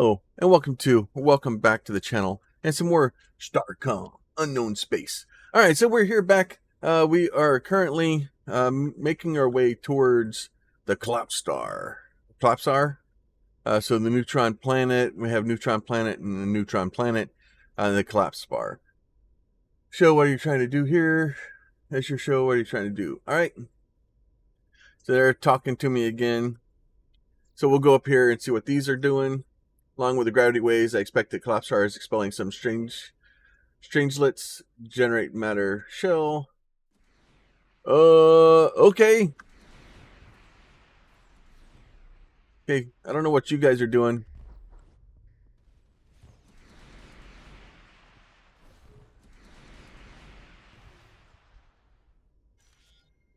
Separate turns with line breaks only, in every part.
Hello, and welcome back to the channel, and some more Starcom Unknown Space. All right, so we're here back. We are currently making our way towards the Collapsar. So the neutron planet. We have neutron planet and the neutron planet, the Collapsar. Show what are you trying to do here? That's your show. What are you trying to do? All right. So they're talking to me again. So we'll go up here and see what these are doing. Along with the gravity waves, I expect the Collapsar is expelling some strangelets, generate matter shell. Okay. Okay, I don't know what you guys are doing.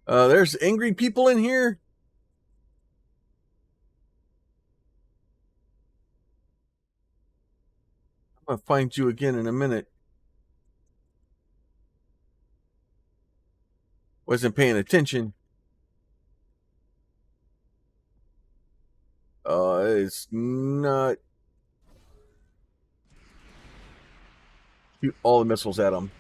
There's angry people in here. I'm gonna find you again in a minute. Wasn't paying attention. It's not. Shoot all the missiles at them.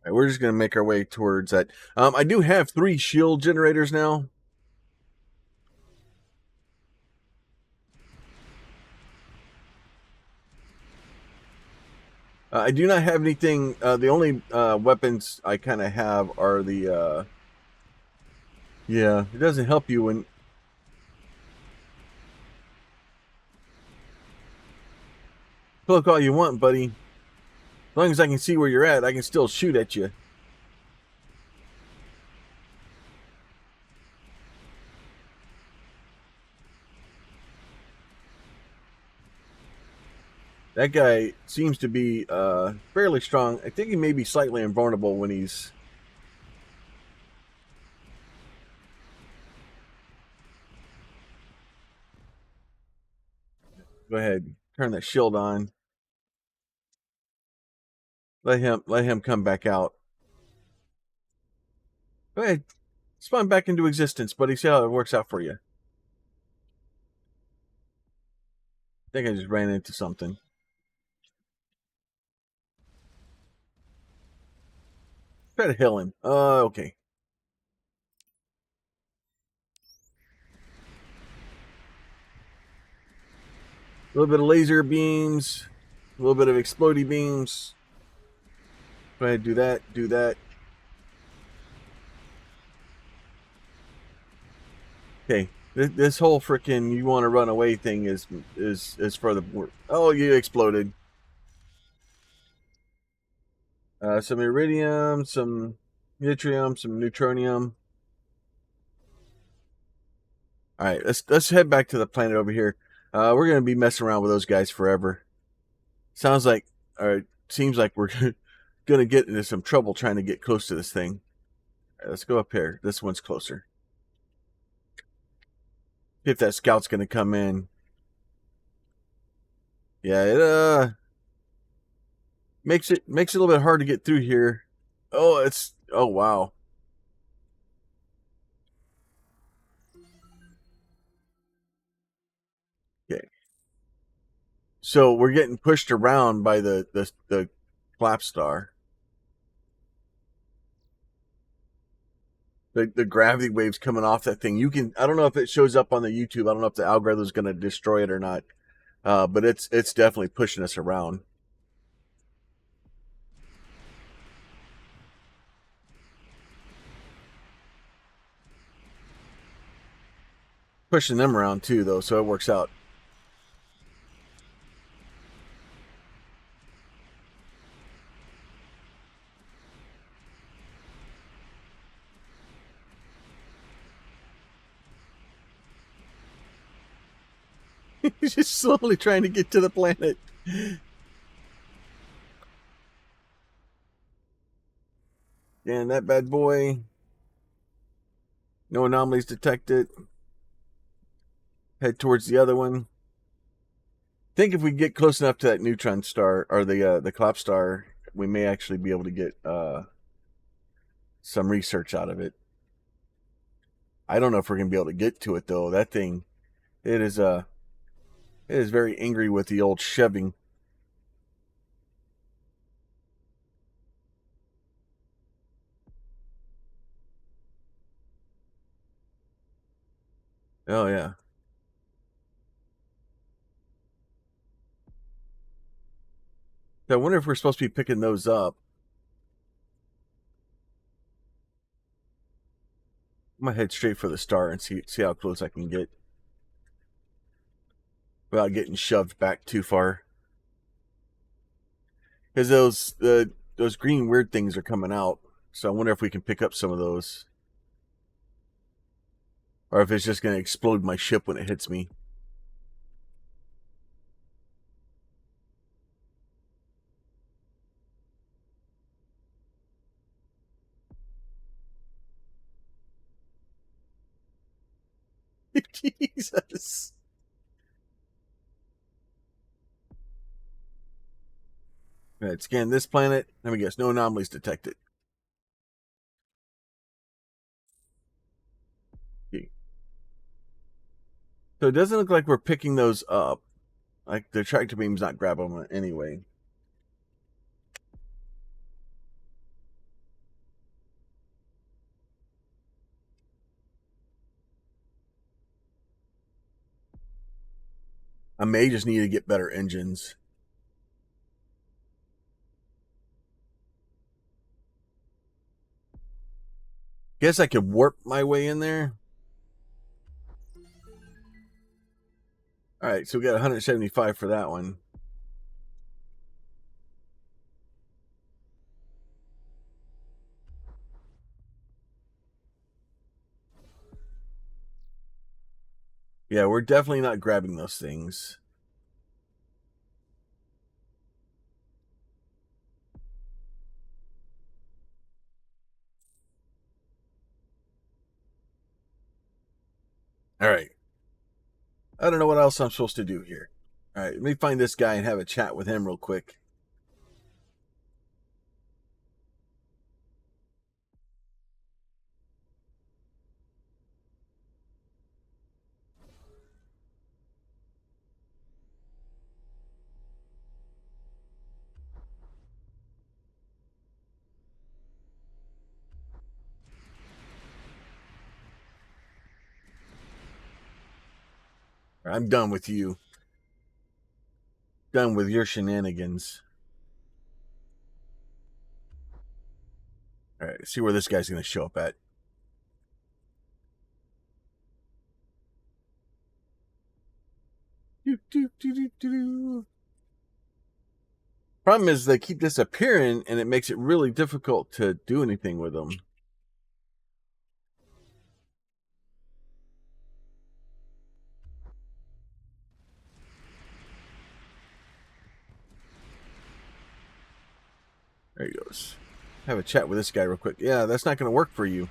All right, we're just gonna make our way towards that. I do have 3 shield generators now. I do not have anything. The only weapons I kind of have are the. Yeah, it doesn't help you when. Look all you want, buddy. As long as I can see where you're at, I can still shoot at you. That guy seems to be fairly strong. I think he may be slightly invulnerable when he's... Go ahead, turn that shield on. Let him come back out. Go ahead, spawn back into existence, buddy. See how it works out for you. I think I just ran into something. Try to heal him. Okay. A little bit of laser beams, a little bit of explodey beams. Go ahead, do that, do that. Okay, this whole freaking you want to run away thing is for the... Oh, you exploded. Some iridium, some yttrium, some neutronium. All right, let's head back to the planet over here. We're gonna be messing around with those guys forever. Sounds like, or seems like we're gonna get into some trouble trying to get close to this thing. All right, let's go up here. This one's closer. If that scout's gonna come in. Yeah, it makes it a little bit hard to get through here. Oh wow. Okay. So we're getting pushed around by the Collapsar. The gravity waves coming off that thing. I don't know if it shows up on the YouTube. I don't know if the algorithm is going to destroy it or not. But it's definitely pushing us around. Pushing them around too, though, so it works out. He's just slowly trying to get to the planet. And that bad boy. No anomalies detected. Head towards the other one. think if we get close enough to that neutron star or the collapse star, we may actually be able to get some research out of it. I don't know if we're gonna be able to get to it though. That thing, it is very angry with the old shoving. Oh yeah. I wonder if we're supposed to be picking those up. I'm gonna head straight for the star and see how close I can get without getting shoved back too far. Because those green weird things are coming out, so I wonder if we can pick up some of those, or if it's just gonna explode my ship when it hits me. Jesus. All right, scan this planet. Let me guess, no anomalies detected. Okay. So it doesn't look like we're picking those up. Like the tractor beam's not grabbing them anyway. I may just need to get better engines. Guess I could warp my way in there. All right, so we got 175 for that one. Yeah, we're definitely not grabbing those things. All right. I don't know what else I'm supposed to do here. All right, let me find this guy and have a chat with him real quick. I'm done with you. Done with your shenanigans. All right, let's see where this guy's going to show up at. Problem is they keep disappearing, and it makes it really difficult to do anything with them. There he goes. Have a chat with this guy real quick. Yeah, that's not going to work for you.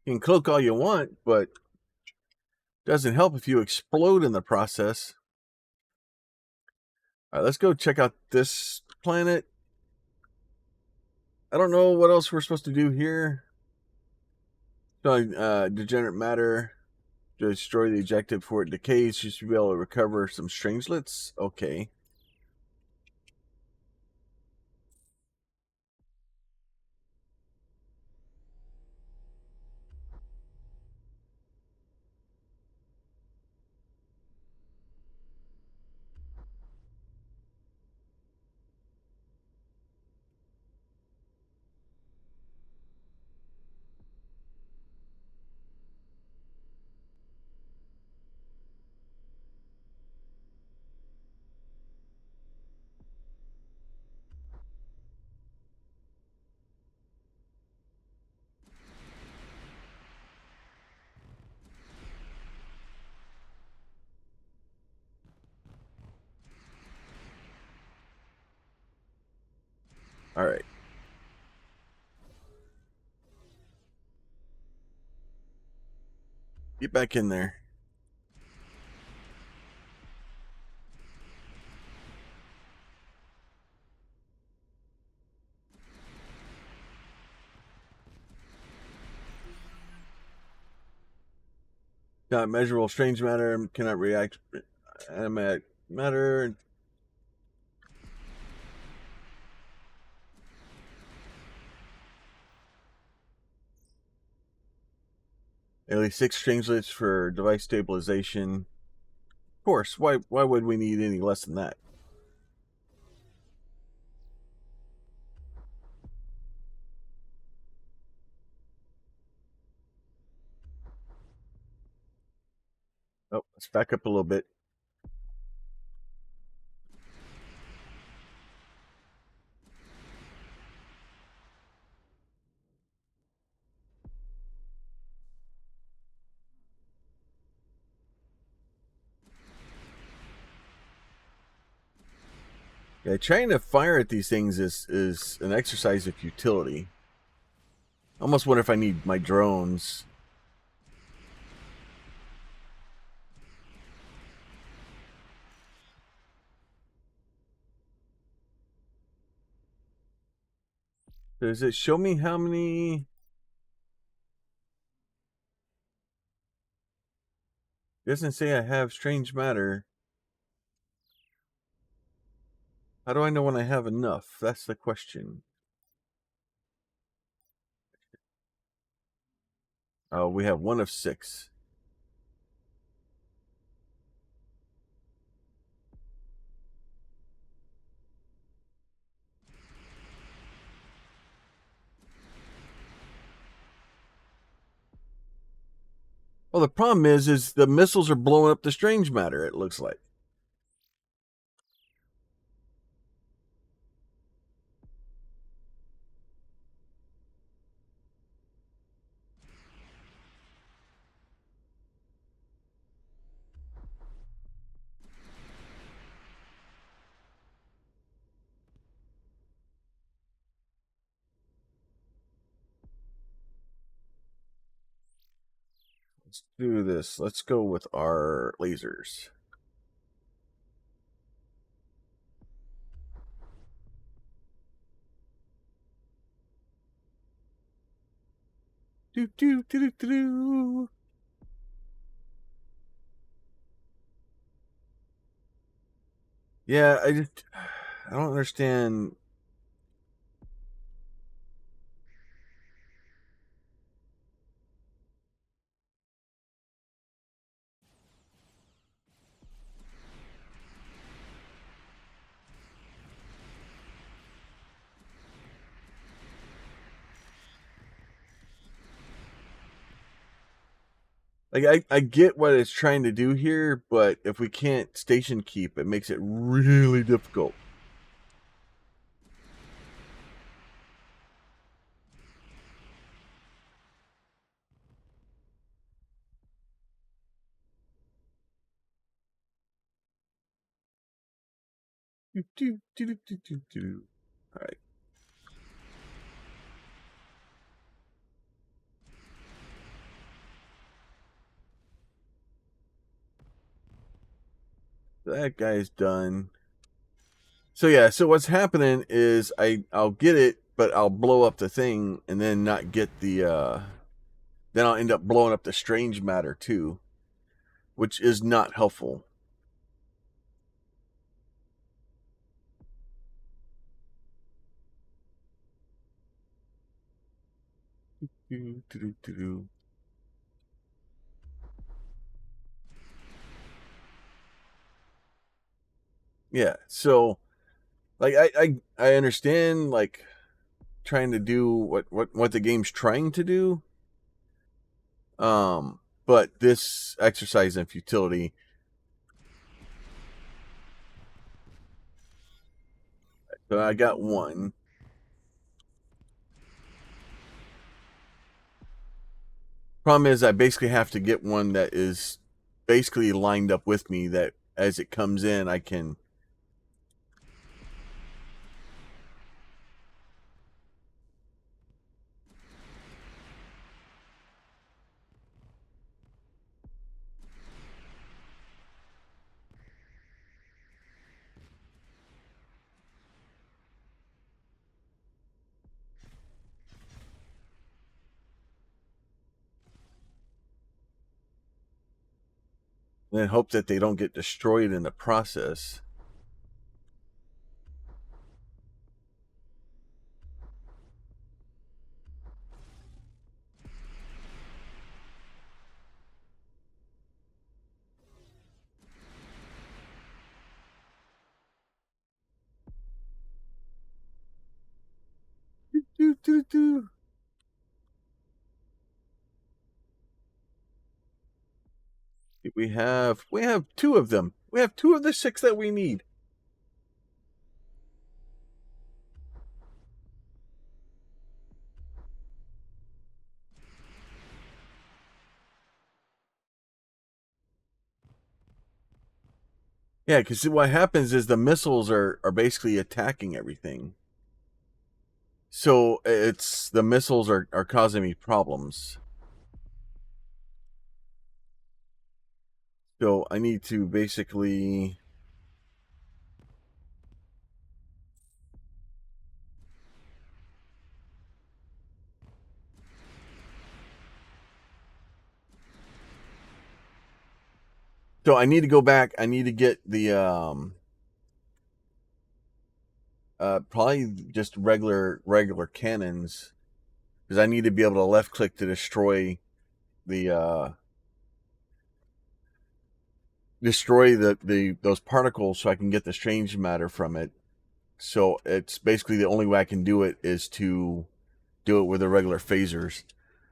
You can cloak all you want, but doesn't help if you explode in the process. All right, let's go check out this planet. I don't know what else we're supposed to do here. Degenerate matter. Destroy the ejected before it decays. You should be able to recover some strangelets. Okay. All right. Get back in there. Not measurable strange matter, cannot react animate matter. At least 6 strangelets for device stabilization. Of course, why would we need any less than that? Oh, let's back up a little bit. Yeah, trying to fire at these things is an exercise of futility. I almost wonder if I need my drones. Does it show me how many? It doesn't say I have strange matter. How do I know when I have enough? That's the question. Oh, we have 1 of 6. Well, the problem is the missiles are blowing up the strange matter, it looks like. Let's do this. Let's go with our lasers. Do do do do do. Yeah, I don't understand. Like I get what it's trying to do here, but if we can't station keep, it makes it really difficult. Do do do do do do. All right. That guy's done. So yeah, so what's happening is I'll get it, but I'll blow up the thing and then not get the then I'll end up blowing up the strange matter too, which is not helpful. Do, do, do, do, do. Yeah, so like I understand like trying to do what the game's trying to do, but this exercise in futility. So I got one. Problem is, I basically have to get one that is basically lined up with me. That as it comes in, I can. and then hope that they don't get destroyed in the process. Do, do, do. We have two of them. We have two of the six that we need. Yeah, because what happens is the missiles are basically attacking everything. So it's the missiles are causing me problems. So I need to basically. So I need to go back. I need to get the probably just regular cannons, because I need to be able to left click to destroy the those particles, so I can get the strange matter from it. So it's basically the only way I can do it is to do it with the regular phasers,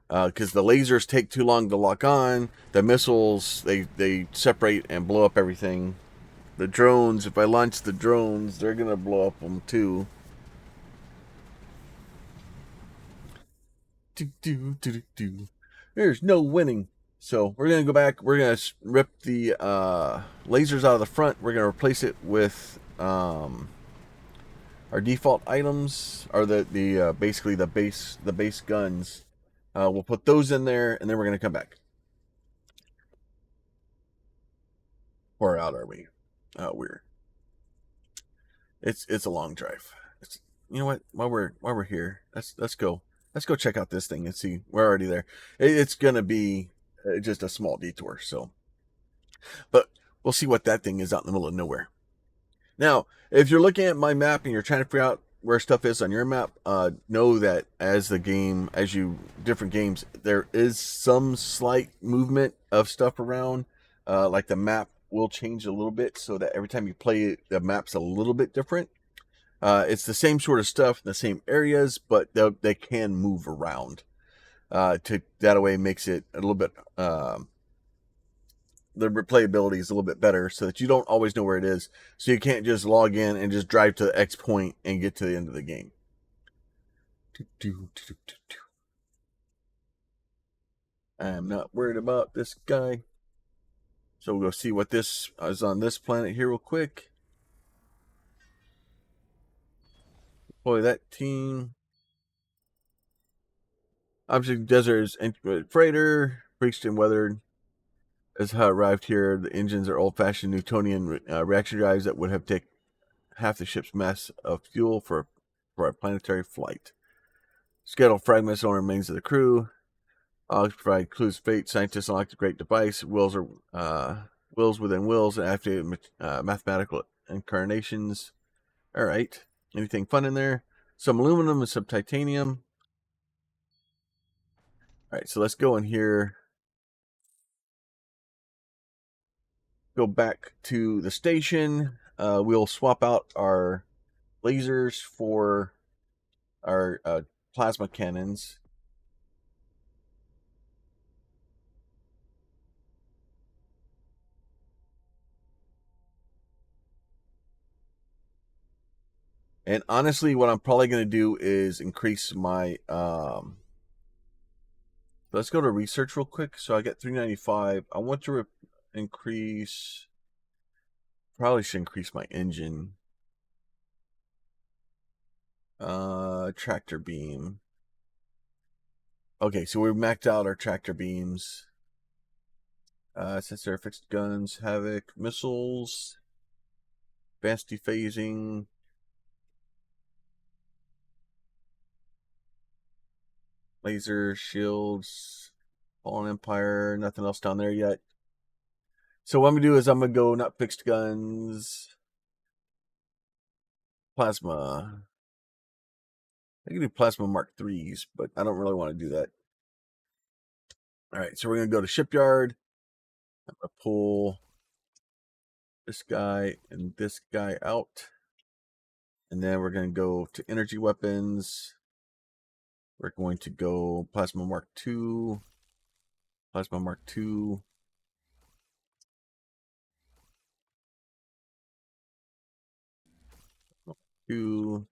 because the lasers take too long to lock on. The missiles, they separate and blow up everything. The drones, if I launch the drones, they're gonna blow up them too. There's no winning. So we're gonna go back. We're gonna rip the lasers out of the front. We're gonna replace it with our default items, or the basically the base guns. We'll put those in there, and then we're gonna come back. Or out are we? We're it's a long drive. You know what? While we're here, let's go check out this thing and see. We're already there. It's gonna be just a small detour. So, but we'll see what that thing is out in the middle of nowhere. Now, if you're looking at my map and you're trying to figure out where stuff is on your map, know that as you different games, there is some slight movement of stuff around. Like the map will change a little bit, so that every time you play it, the map's a little bit different. It's the same sort of stuff in the same areas, but they can move around. To that way makes it a little bit the replayability is a little bit better, so that you don't always know where it is. So you can't just log in and just drive to X point and get to the end of the game. I'm not worried about this guy. So we'll go see what this is on this planet here real quick. Boy, that team. Object Desert is freighter, breached and weathered. As how it arrived here, the engines are old-fashioned Newtonian reaction drives that would have taken half the ship's mass of fuel for a planetary flight. Skeletal fragments on remains of the crew. Objects provide clues of fate. Scientists unlock the great device. Wills within wills and activated mathematical incarnations. All right. Anything fun in there? Some aluminum and some titanium. All right, so let's go in here. Go back to the station. We'll swap out our lasers for our plasma cannons. And honestly, what I'm probably going to do is increase my let's go to research real quick. So I get 395. I want to increase. Probably should increase my engine. Tractor beam. Okay, so we've maxed out our tractor beams. Sensor fixed guns, havoc, missiles, advanced dephasing. Laser shields, Fallen Empire. Nothing else down there yet. So what I'm going to do is I'm going to go not fixed guns, plasma. I can do plasma Mark IIIs, but I don't really want to do that. All right, so we're going to go to shipyard. I'm going to pull this guy and this guy out. And then we're going to go to energy weapons. We're going to go plasma Mark II. Plasma Mark II. II.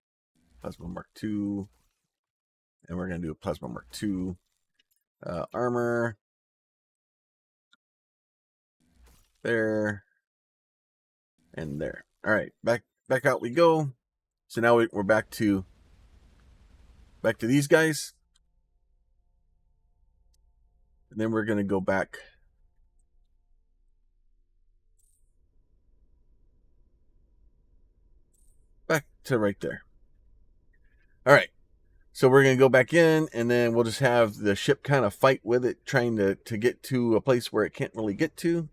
Plasma Mark II. And we're going to do a plasma Mark II. Armor. There. And there. All right, back out we go. So now we're back to these guys. And then we're going to go back to right there. All right. So we're going to go back in, and then we'll just have the ship kind of fight with it, trying to get to a place where it can't really get to.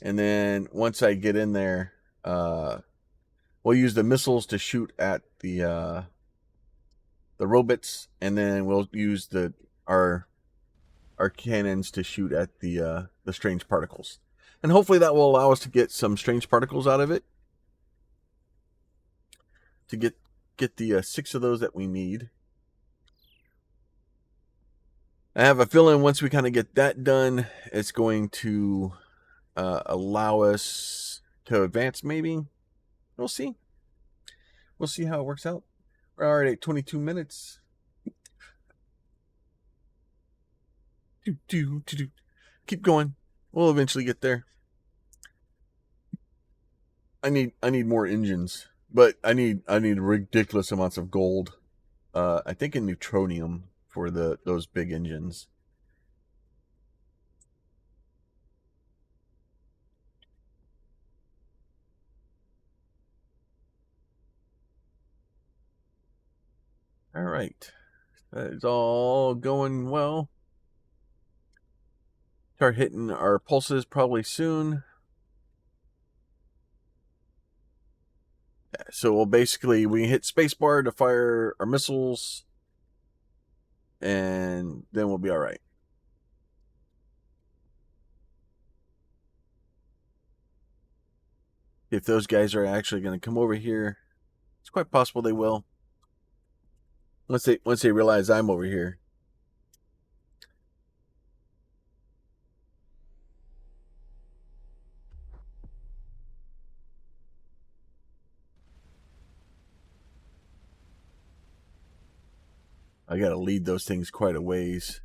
And then once I get in there, we'll use the missiles to shoot at the robots, and then we'll use our cannons to shoot at the strange particles. And hopefully that will allow us to get some strange particles out of it. To get the 6 of those that we need. I have a feeling once we kind of get that done, it's going to allow us to advance, maybe. We'll see. We'll see how it works out. We're already at 22 minutes. Keep going. We'll eventually get there. I need more engines, but I need ridiculous amounts of gold. I think in neutronium for those big engines. All right. That is all going well. Start hitting our pulses probably soon. So we'll basically, we hit spacebar to fire our missiles, and then we'll be all right. If those guys are actually going to come over here, it's quite possible they will. Once they realize I'm over here. I got to lead those things quite a ways.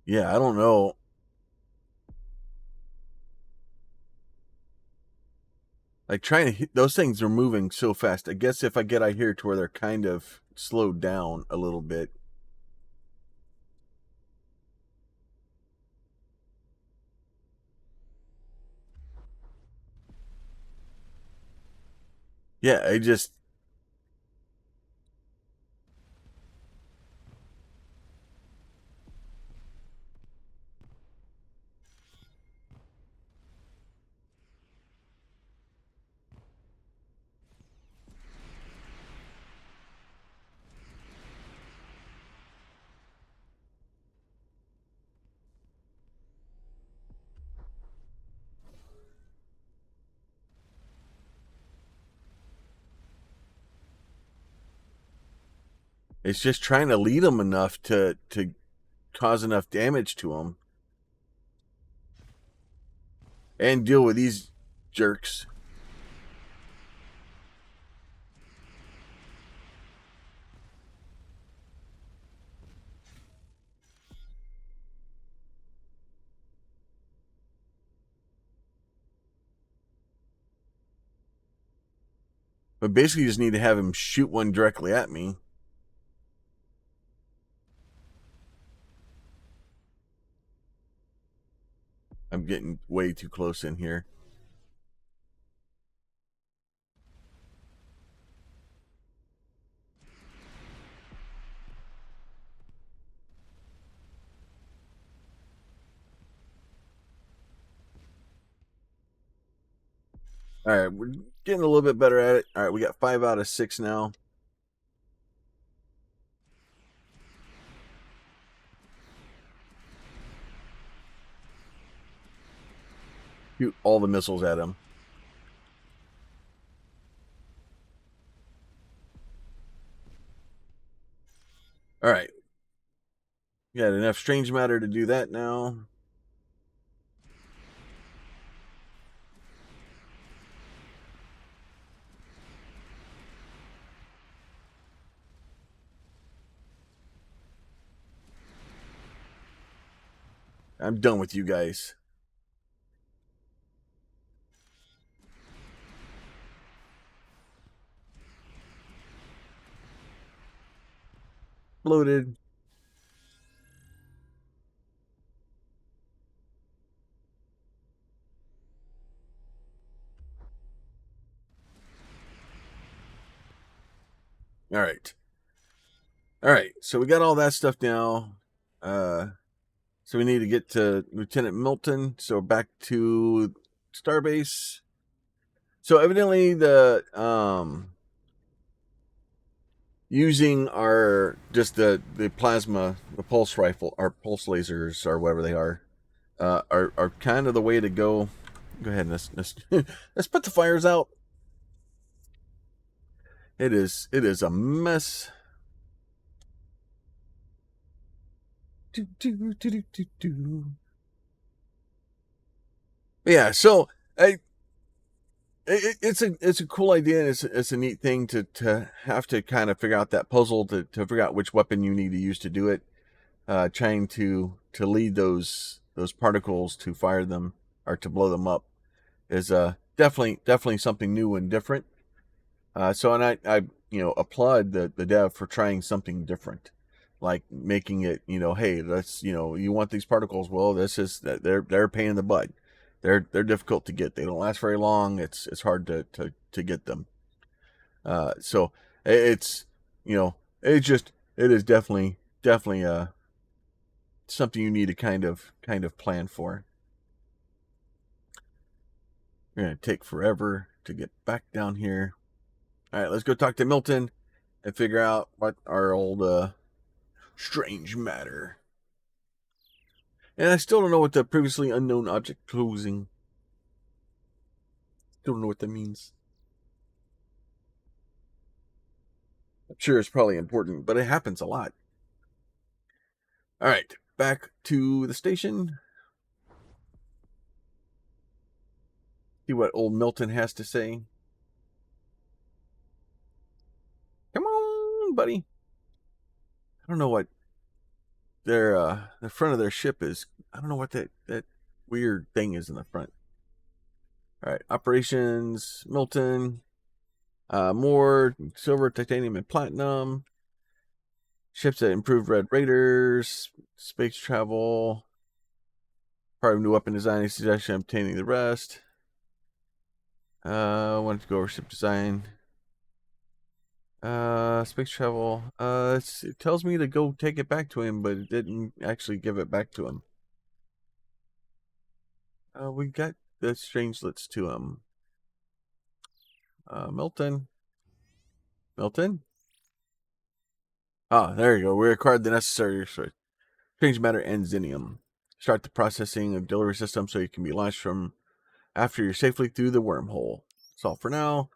Yeah, I don't know. Like trying to hit, those things are moving so fast. I guess if I get out here to where they're kind of slowed down a little bit. Yeah, I just... It's just trying to lead them enough to cause enough damage to them. And deal with these jerks. But basically you just need to have him shoot one directly at me. I'm getting way too close in here. All right, we're getting a little bit better at it. All right, we got 5 out of 6 now. Shoot all the missiles at him. All right. Got enough strange matter to do that now. I'm done with you guys. Bloated. All right. All right. So we got all that stuff now. So we need to get to Lieutenant Milton. So back to Starbase. So evidently the using our just the plasma, the pulse rifle, our pulse lasers or whatever they are kind of the way to go. Go ahead and let's put the fires out. It is a mess. Yeah, so it's a cool idea, and it's a neat thing to have to kind of figure out that puzzle to figure out which weapon you need to use to do it. Trying to lead those particles to fire them or to blow them up is definitely something new and different. So and I applaud the dev for trying something different, like making it, hey, let's, you want these particles, well, this is that they're a pain in the butt. They're difficult to get. They don't last very long. It's hard to get them. So it's, it is definitely something you need to kind of plan for. You're gonna take forever to get back down here. All right, let's go talk to Milton and figure out what our old strange matter. And I still don't know what the previously unknown object closing. Don't know what that means. I'm sure it's probably important, but it happens a lot. All right, back to the station. See what old Milton has to say. Come on, buddy. I don't know what their the front of their ship is. I don't know what that weird thing is in the front. All right, operations, Milton. More silver, titanium, and platinum. Ships that improve Red Raiders. Space travel. Part of new weapon design. Suggestion obtaining the rest. Wanted to go over ship design. Space travel. It tells me to go take it back to him, but it didn't actually give it back to him. We got the strangelets to him. Milton. Ah, there you go. We acquired the necessary strange matter and xenium. Start the processing of delivery system so you can be launched from after you're safely through the wormhole. That's all for now.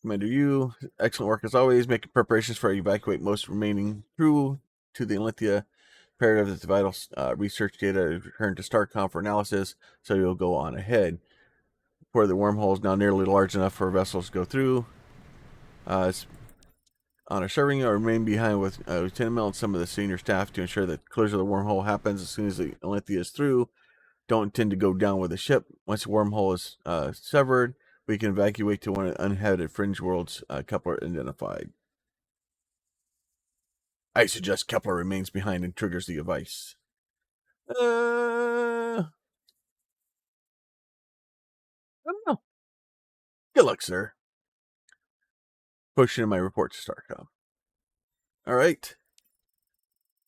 Commander you, excellent work as always, making preparations for evacuate most remaining crew to the Enlithia. Imperative that the vital research data is returned to Starcom for analysis, so you'll go on ahead. Where the wormhole is now nearly large enough for vessels to go through. It's on a serving or remain behind with Lieutenant Mel and some of the senior staff to ensure that closure of the wormhole happens as soon as the Enlithia is through. Don't intend to go down with the ship. Once the wormhole is severed, we can evacuate to one of the uninhabited fringe worlds Kepler identified. I suggest Kepler remains behind and triggers the device. don't know. Good luck, sir. Pushing in my report to Starcom. All right.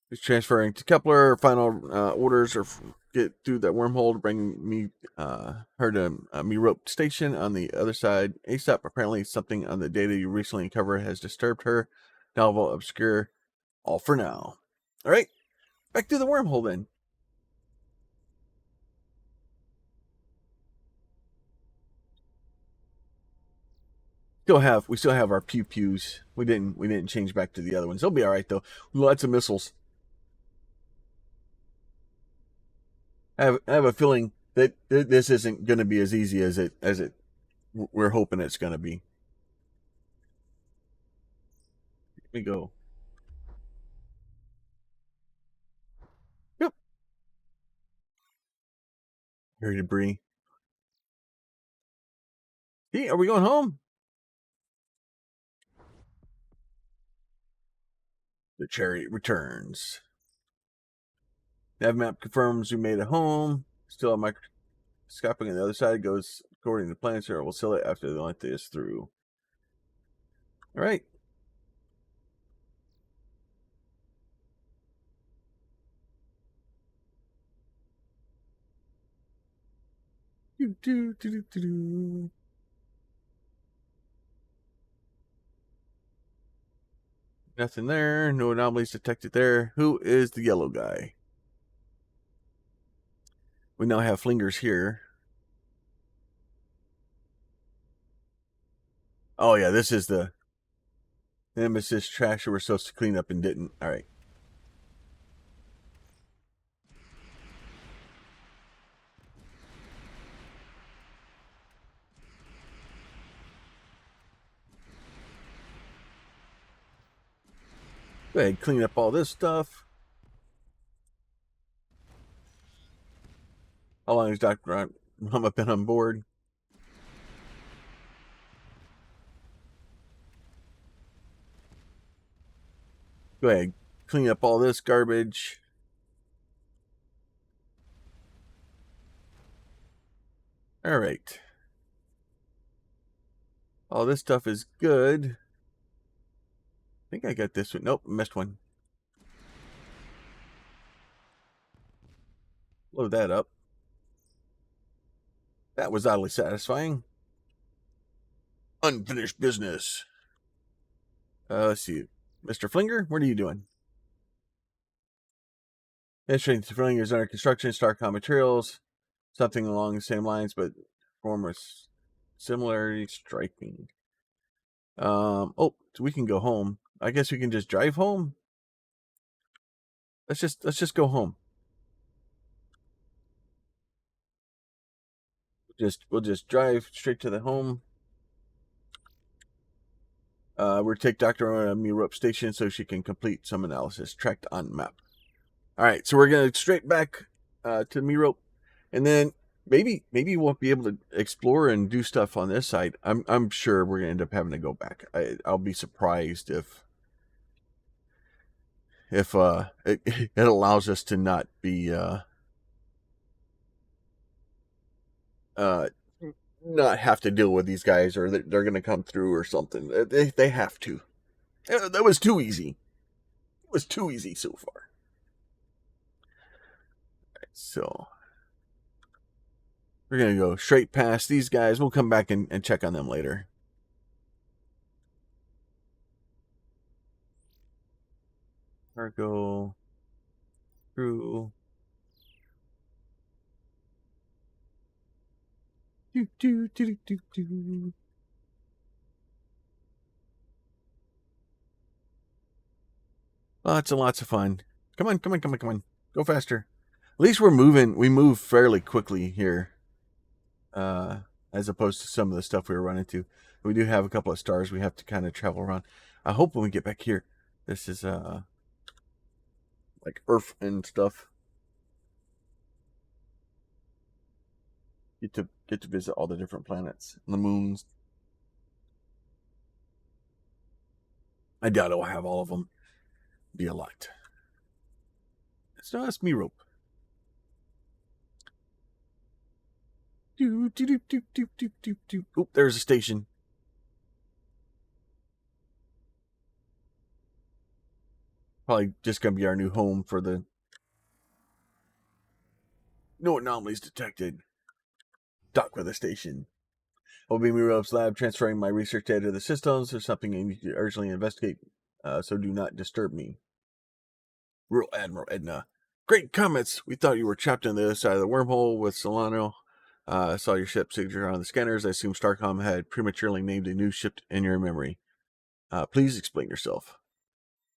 Just transferring to Kepler. Final orders or get through that wormhole to bring me her to Merope Station on the other side ASAP. Apparently, something on the data you recently uncovered has disturbed her. Novel, obscure. All for now. All right. Back to the wormhole then. We still have our pew pews. We didn't change back to the other ones. They'll be all right though. Lots of missiles. I have a feeling that this isn't going to be as easy as it we're hoping it's going to be. Here we go. Yep. Here debris. Hey, are we going home? The chariot returns. Nav map confirms we made it home. Still a microscoping on the other side. Goes according to plan, sir. We'll sell it after the length is through. All right. Nothing there. No anomalies detected there. Who is the yellow guy? We now have flingers here. Oh yeah, this is the Nemesis trash we're supposed to clean up and didn't. All right. Go ahead, clean up all this stuff. How long has Dr. Mama been on board? Go ahead, clean up all this garbage. All right. All this stuff is good. I think I got this one. Nope, missed one. Load that up. That was oddly satisfying. Unfinished business. Let's see. Mr. Flinger, what are you doing? Interesting. Flinger is under construction. Starcom Materials. Something along the same lines, but form was similarly striking. Oh, so we can go home. I guess we can just drive home. Let's just go home. We'll just drive straight to the home. We'll take Dr. Merope Station so she can complete some analysis tracked on map. All right, so we're gonna straight back to Merope, and then maybe we'll be able to explore and do stuff on this side. I'm sure we're gonna end up having to go back. I'll be surprised if it allows us to not be not have to deal with these guys, or they're gonna come through or something. They have to. That was too easy. It was too easy so far. So we're gonna go straight past these guys. We'll come back and check on them later. Cargo crew. Do, do, do, do, do. Lots and lots of fun. Come on. Go faster. At least we're moving. We move fairly quickly here. As opposed to some of the stuff we were running into. We do have a couple of stars we have to kind of travel around. I hope when we get back here, this is like Earth and stuff. Get to visit all the different planets and the moons. I doubt I'll have all of them. Be a lot. So that's Merope. Oop, there's a station. Probably just gonna be our new home for the no anomalies detected. Dock with the station. I'll be Miro's lab transferring my research data to the systems. There's something I need to urgently investigate, so do not disturb me. Real Admiral Edna. Great comments. We thought you were trapped on the other side of the wormhole with Solano. Saw your ship signature on the scanners. I assume Starcom had prematurely named a new ship in your memory. Please explain yourself.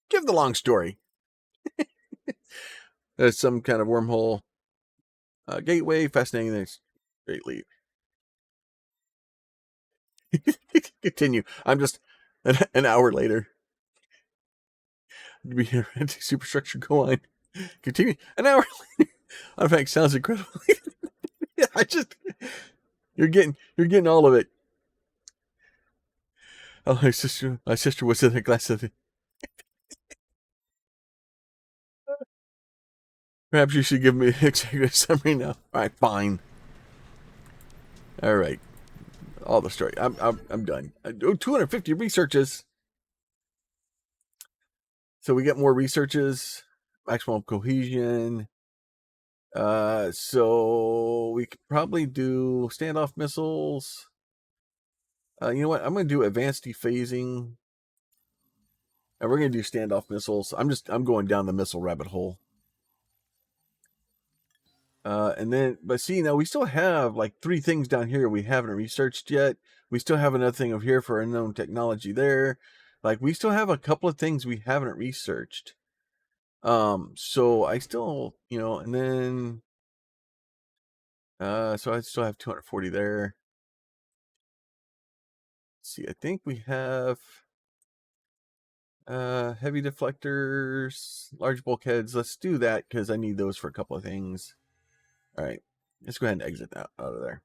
Give the long story. There's some kind of wormhole gateway. Fascinating. Thanks. Great lead. Continue. I'm just an hour later. We hear superstructure go on. Continue. An hour later. In fact, sounds incredible. Yeah, you're getting all of it. Oh, my sister was in a glass of it. Perhaps you should give me an executive summary now. All right, fine. All right, all the story. I'm done. 250 researches. So we get more researches. Maximum cohesion. So we could probably do standoff missiles. You know what? I'm going to do advanced dephasing. And we're going to do standoff missiles. I'm going down the missile rabbit hole. And then, but see, now we still have like 3 things down here we haven't researched yet. We still have another thing over here for unknown technology there. Like we still have a couple of things we haven't researched. So I still, and then, so I still have 240 there. Let's see, I think we have, heavy deflectors, large bulkheads. Let's do that because I need those for a couple of things. All right, let's go ahead and exit out of there.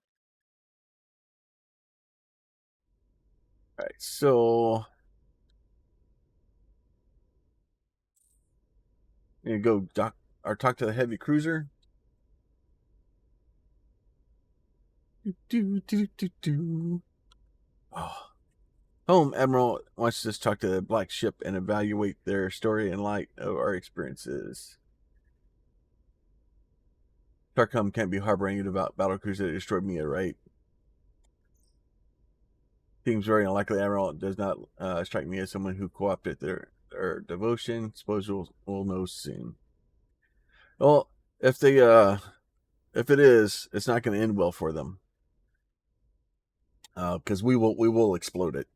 All right, so I'm gonna go talk to the heavy cruiser. Oh. Home Admiral wants us to talk to the black ship and evaluate their story in light of our experiences. Starcom can't be harboring it about battlecruiser that destroyed me, right? Seems very unlikely. Admiral does not strike me as someone who co-opted their devotion. Suppose we'll know soon. Well, if it is, it's not going to end well for them. Because we will explode it.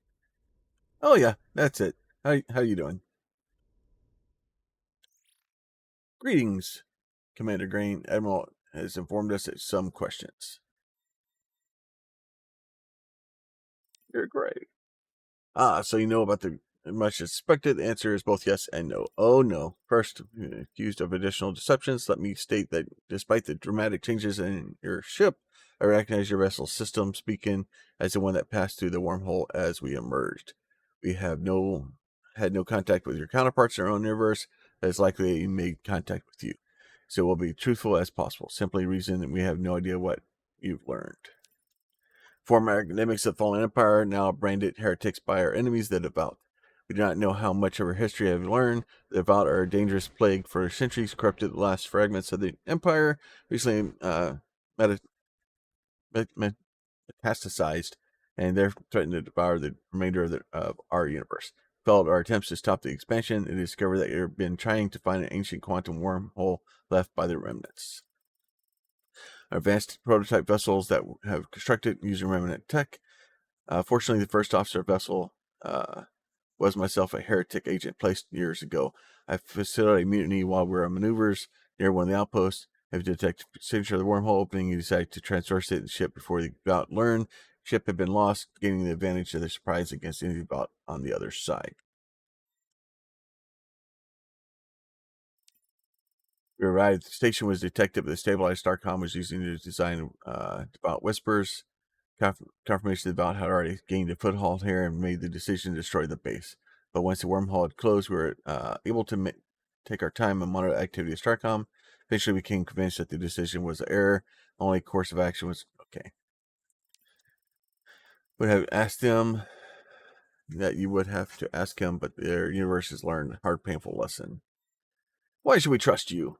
Oh yeah, that's it. How you doing? Greetings, Commander Grain. Admiral has informed us of some questions. You're great. So you know about the much expected. The answer is both yes and no. Oh no. First, accused of additional deceptions, let me state that despite the dramatic changes in your ship, I recognize your vessel's systems beacon as the one that passed through the wormhole as we emerged. We have had no contact with your counterparts in our own universe that is likely they made contact with you. So we'll be truthful as possible. Simply reason that we have no idea what you've learned. Former academics of the fallen empire now branded heretics by our enemies, the devout. We do not know how much of our history have learned. The devout are a dangerous plague for centuries, corrupted the last fragments of the empire, recently metastasized, and they're threatened to devour the remainder of our universe. Failed our attempts to stop the expansion, it is discovered that you've been trying to find an ancient quantum wormhole left by the remnants. Advanced prototype vessels that have constructed using remnant tech. Fortunately, the first officer vessel was myself a heretic agent placed years ago. I facilitated a mutiny while we were on maneuvers near one of the outposts. Have detected signature of the wormhole opening. You decided to transversate the ship before the bout learned. Ship had been lost, gaining the advantage of the surprise against any bout on the other side. We arrived. The station was detected, but the stabilized Starcom was using to design about whispers. Confirmation that the Vault had already gained a foothold here and made the decision to destroy the base. But once the wormhole had closed, we were able to take our time and monitor the activity of Starcom. Eventually, we became convinced that the decision was an error. The only course of action was okay. would have asked him that you would have to ask him, but their universe has learned a hard, painful lesson. Why should we trust you?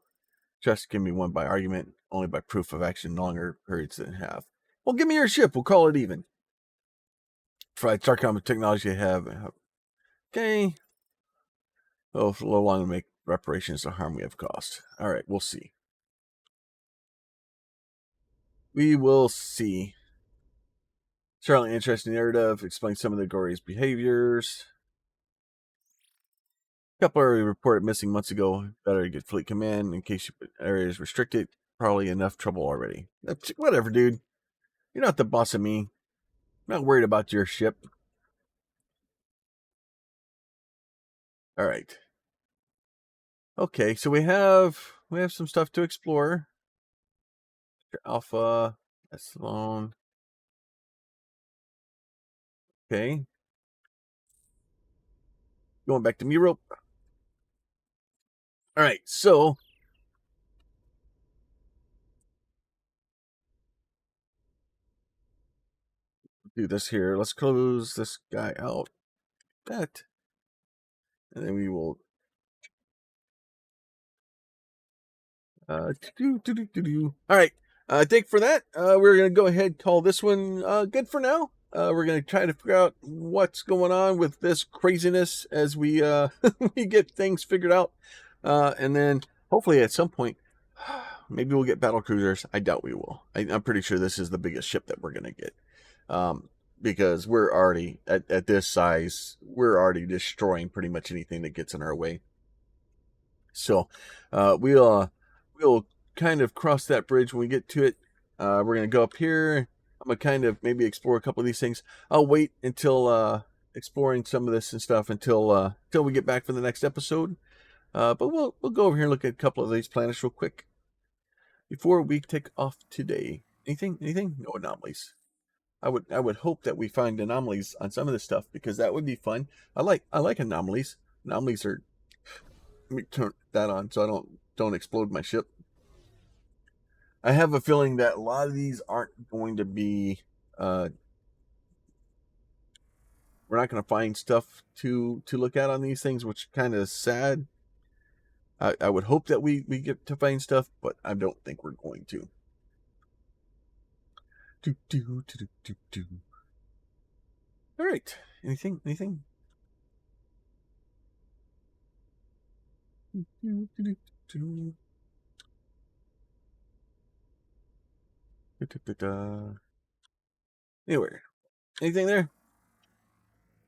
Trust can be won by argument, only by proof of action, longer periods than half. Well, give me your ship. We'll call it even. Try Starcom technology I have. Okay. Oh, it's a little long to make reparations to harm we have caused. All right, we'll see. We will see. Certainly interesting narrative. Explain some of the Gory's behaviors. A couple already reported missing months ago. Better get fleet command in case your area is restricted. Probably enough trouble already. Whatever, dude. You're not the boss of me. I'm not worried about your ship. All right. Okay, so we have some stuff to explore. Alpha, Sloan. Okay. Going back to Miro. All right, so do this here. Let's close this guy out. That. And then we will all right. Thank you for that. We're gonna go ahead and call this one good for now. We're gonna try to figure out what's going on with this craziness as we we get things figured out, and then hopefully at some point maybe we'll get battle cruisers. I doubt we will. I'm pretty sure this is the biggest ship that we're gonna get, because we're already at this size. We're already destroying pretty much anything that gets in our way. So we'll kind of cross that bridge when we get to it. We're gonna go up here. I'm gonna kind of maybe explore a couple of these things. I'll wait until exploring some of this and stuff until we get back for the next episode. But we'll go over here and look at a couple of these planets real quick before we take off today. Anything? No anomalies. I would hope that we find anomalies on some of this stuff because that would be fun. I like anomalies. Anomalies are. Let me turn that on so I don't explode my ship. I have a feeling that a lot of these aren't going to be. We're not going to find stuff to look at on these things, which kind of sad. I would hope that we get to find stuff, but I don't think we're going to. All right. Anything? Anywhere. Anything there?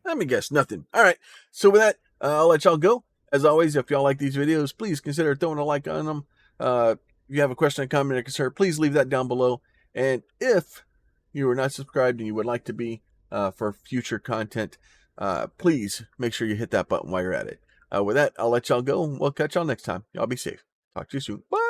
Let me guess, nothing. All right. So with that, I'll let y'all go. As always, if y'all like these videos, please consider throwing a like on them. If you have a question, a comment, or concern, please leave that down below. And if you are not subscribed and you would like to be for future content, please make sure you hit that button while you're at it. With that, I'll let y'all go. We'll catch y'all next time. Y'all be safe. Talk to you soon. Bye.